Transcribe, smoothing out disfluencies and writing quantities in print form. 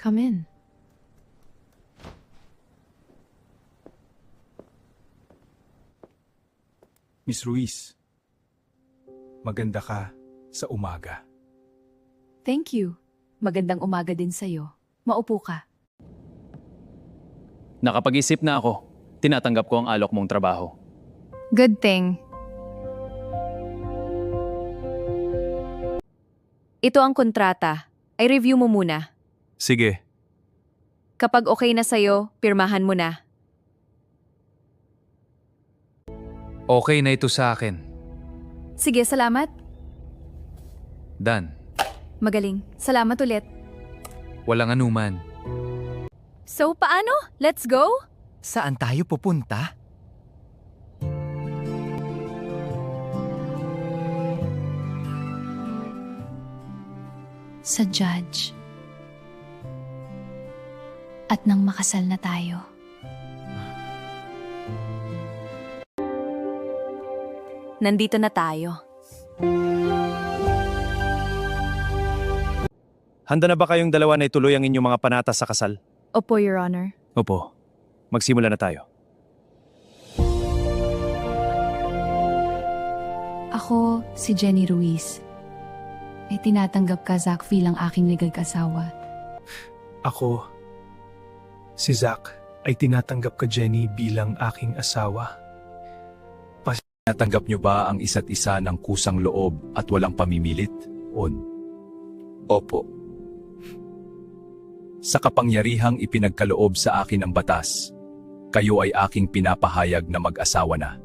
Come in. Miss Ruiz, maganda ka sa umaga. Thank you. Magandang umaga din sa'yo. Maupo ka. Nakapag-isip na ako. Tinatanggap ko ang alok mong trabaho. Good thing. Ito ang kontrata. I-review mo muna. Sige, Kapag okay na sa'yo, pirmahan mo na. Okay na ito sa akin. Sige, salamat. Dan, Magaling. Salamat ulit. walang anuman. So, paano? Let's go? Saan tayo pupunta? Sa judge. At nang makasal na tayo. Nandito na tayo. Handa na ba kayong dalawa na ituloy ang inyong mga panata sa kasal? Opo, Your Honor. Opo. Magsimula na tayo. Ako, si Jenny Ruiz. Ay tinatanggap ka, Zach, bilang aking legal kasawa. ako, si Zach, ay tinatanggap ka Jenny bilang aking asawa. Natanggap niyo ba ang isa't isa ng kusang loob at walang pamimilit? Opo. Sa kapangyarihang ipinagkaloob sa akin ng batas, kayo ay aking pinapahayag na mag-asawa na.